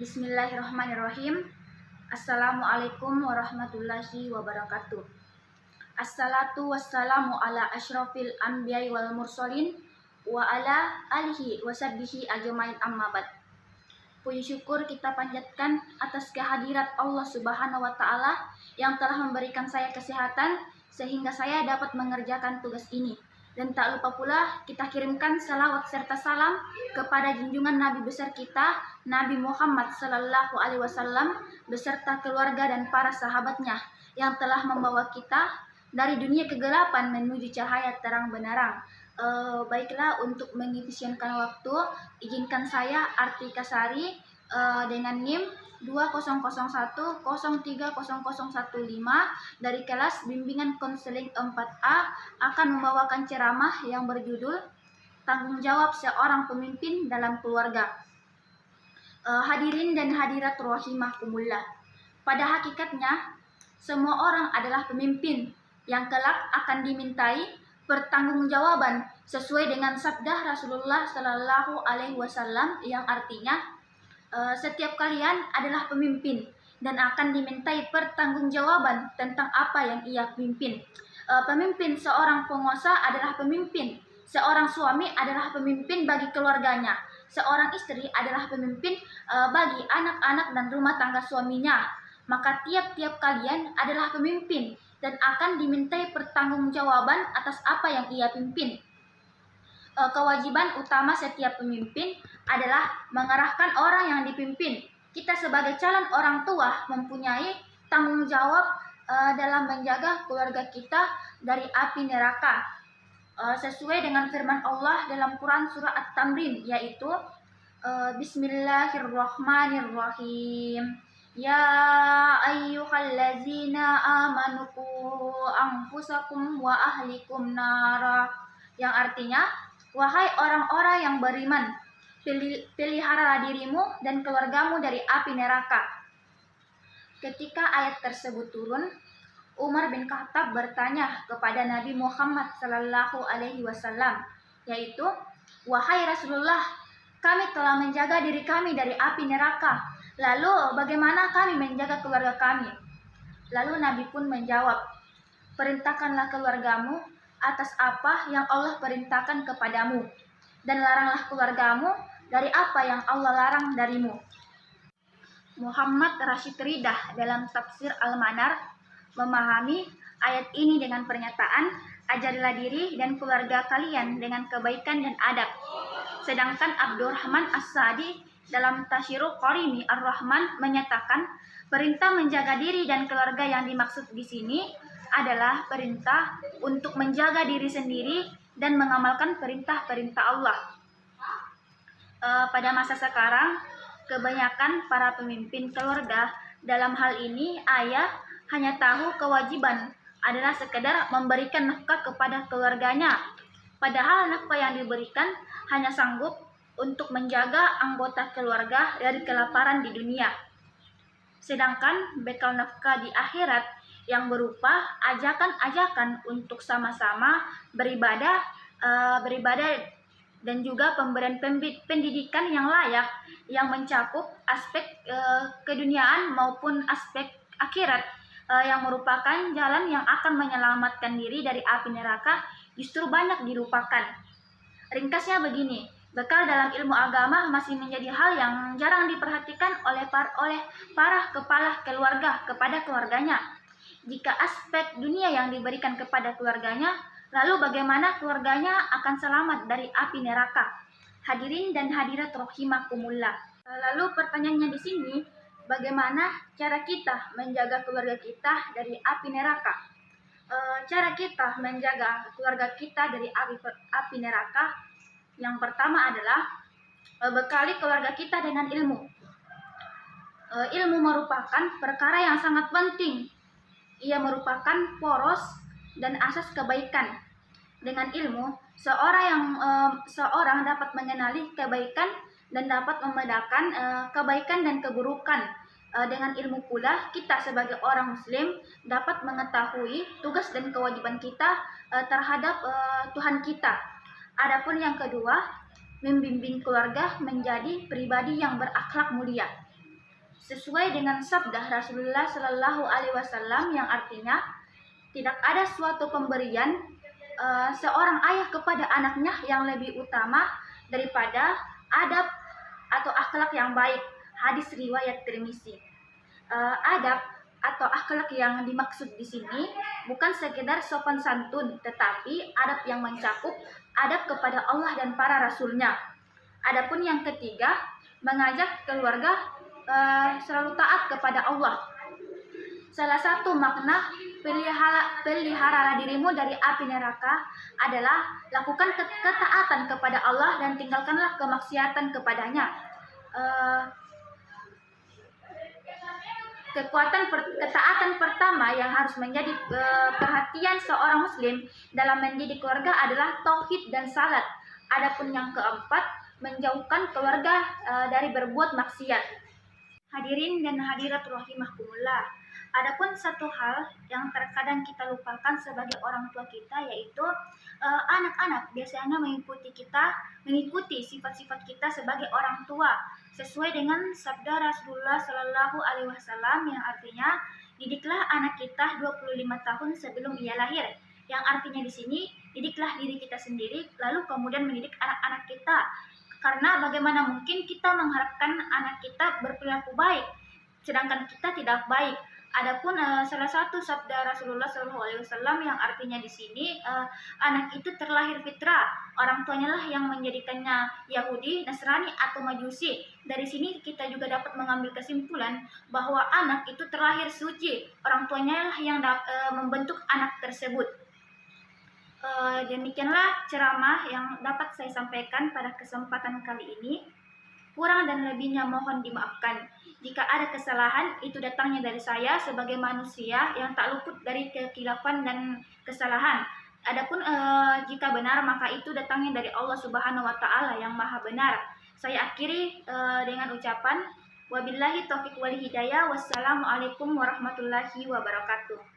Bismillahirrahmanirrahim. Assalamualaikum warahmatullahi wabarakatuh. Assalatu wassalamu ala asyrafil anbiya'i wal mursalin wa ala alihi wa sahbihi ajmain amma ba'd. Puji syukur kita panjatkan atas kehadirat Allah Subhanahu wa taala yang telah memberikan saya kesehatan sehingga saya dapat mengerjakan tugas ini. Dan tak lupa pula kita kirimkan salawat serta salam kepada junjungan Nabi besar kita, Nabi Muhammad Sallallahu Alaihi Wasallam beserta keluarga dan para sahabatnya yang telah membawa kita dari dunia kegelapan menuju cahaya terang benderang. Baiklah, untuk mengefisienkan waktu, izinkan saya Artika Sari dengan NIM 2001030015 dari kelas bimbingan konseling 4A akan membawakan ceramah yang berjudul Tanggung Jawab Seorang Pemimpin dalam Keluarga. Hadirin dan hadirat rahimakumullah. Pada hakikatnya, semua orang adalah pemimpin yang kelak akan dimintai pertanggungjawaban sesuai dengan sabda Rasulullah Sallallahu Alaihi Wasallam yang artinya setiap kalian adalah pemimpin dan akan dimintai pertanggungjawaban tentang apa yang ia pimpin. Pemimpin seorang penguasa adalah pemimpin. Seorang suami adalah pemimpin bagi keluarganya. Seorang istri adalah pemimpin bagi anak-anak dan rumah tangga suaminya. Maka tiap-tiap kalian adalah pemimpin dan akan dimintai pertanggungjawaban atas apa yang ia pimpin. Kewajiban utama setiap pemimpin adalah mengarahkan orang yang dipimpin. Kita sebagai calon orang tua mempunyai tanggung jawab dalam menjaga keluarga kita dari api neraka. Sesuai dengan firman Allah dalam Quran surah At-Tamrin, yaitu Bismillahirrahmanirrahim. Ya ayyuhallazina amanu qu anfusakum wa ahlikum nara, yang artinya, wahai orang-orang yang beriman, peliharalah dirimu dan keluargamu dari api neraka. Ketika ayat tersebut turun, Umar bin Khattab bertanya kepada Nabi Muhammad Sallallahu Alaihi Wasallam, yaitu, wahai Rasulullah, kami telah menjaga diri kami dari api neraka. Lalu bagaimana kami menjaga keluarga kami? Lalu Nabi pun menjawab, perintahkanlah keluargamu atas apa yang Allah perintahkan kepadamu, dan laranglah keluargamu dari apa yang Allah larang darimu. Muhammad Rashid Ridah dalam tafsir Al-Manar memahami ayat ini dengan pernyataan, ajarilah diri dan keluarga kalian dengan kebaikan dan adab. Sedangkan Abdurrahman As-Sa'di dalam Tasyiru Qarimi Ar-Rahman menyatakan, perintah menjaga diri dan keluarga yang dimaksud di sini adalah perintah untuk menjaga diri sendiri dan mengamalkan perintah-perintah Allah. Pada masa sekarang, kebanyakan para pemimpin keluarga dalam hal ini ayah hanya tahu kewajiban adalah sekedar memberikan nafkah kepada keluarganya. Padahal nafkah yang diberikan hanya sanggup untuk menjaga anggota keluarga dari kelaparan di dunia. Sedangkan bekal nafkah di akhirat yang berupa ajakan-ajakan untuk sama-sama beribadah dan juga pemberian pendidikan yang layak yang mencakup aspek keduniaan maupun aspek akhirat yang merupakan jalan yang akan menyelamatkan diri dari api neraka justru banyak dilupakan. Ringkasnya begini, bekal dalam ilmu agama masih menjadi hal yang jarang diperhatikan oleh para kepala keluarga kepada keluarganya. Jika aspek dunia yang diberikan kepada keluarganya, lalu bagaimana keluarganya akan selamat dari api neraka? Hadirin dan hadirat rahimakumullah. Lalu pertanyaannya di sini, bagaimana cara kita menjaga keluarga kita dari api neraka? Cara kita menjaga keluarga kita dari api neraka, yang pertama adalah bekali keluarga kita dengan ilmu. Ilmu merupakan perkara yang sangat penting. Ia merupakan poros dan asas kebaikan. Dengan ilmu, seorang dapat mengenali kebaikan dan dapat membedakan kebaikan dan keburukan. Dengan ilmu pula, kita sebagai orang Muslim dapat mengetahui tugas dan kewajiban kita terhadap Tuhan kita. Adapun yang kedua, membimbing keluarga menjadi pribadi yang berakhlak mulia. sesuai dengan sabda Rasulullah Shallallahu Alaihi Wasallam yang artinya tidak ada suatu pemberian seorang ayah kepada anaknya yang lebih utama daripada adab atau akhlak yang baik. Hadis riwayat Tirmizi. Adab atau akhlak yang dimaksud di sini bukan sekedar sopan santun, tetapi adab yang mencakup adab kepada Allah dan para rasulnya. Adapun yang ketiga, mengajak keluarga selalu taat kepada Allah. Salah satu makna peliharalah dirimu dari api neraka adalah lakukan ketaatan kepada Allah dan tinggalkanlah kemaksiatan kepadanya. Ketaatan pertama yang harus menjadi perhatian seorang muslim dalam mendidik keluarga adalah tauhid dan salat. Adapun yang keempat, menjauhkan keluarga dari berbuat maksiat. Hadirin dan hadirat rahimahkumullah. Adapun satu hal yang terkadang kita lupakan sebagai orang tua kita, yaitu anak-anak biasanya mengikuti sifat-sifat kita sebagai orang tua sesuai dengan sabda Rasulullah Shallallahu Alaihi Wasallam yang artinya didiklah anak kita 25 tahun sebelum ia lahir. Yang artinya di sini didiklah diri kita sendiri lalu kemudian mendidik anak-anak kita. Karena bagaimana mungkin kita mengharapkan anak kita berperilaku baik sedangkan kita tidak baik. Adapun salah satu sabda Rasulullah SAW yang artinya di sini anak itu terlahir fitrah, orang tuanya lah yang menjadikannya Yahudi, Nasrani atau Majusi. Dari sini kita juga dapat mengambil kesimpulan bahwa anak itu terlahir suci, orang tuanya lah yang membentuk anak tersebut. Demikianlah ceramah yang dapat saya sampaikan pada kesempatan kali ini. Kurang dan lebihnya mohon dimaafkan. Jika ada kesalahan, itu datangnya dari saya sebagai manusia yang tak luput dari kekhilafan dan kesalahan. Adapun jika benar, maka itu datangnya dari Allah Subhanahu wa Ta'ala yang Maha Benar. Saya akhiri dengan ucapan wabillahi taufiq wal hidayah. Wassalamualaikum warahmatullahi wabarakatuh.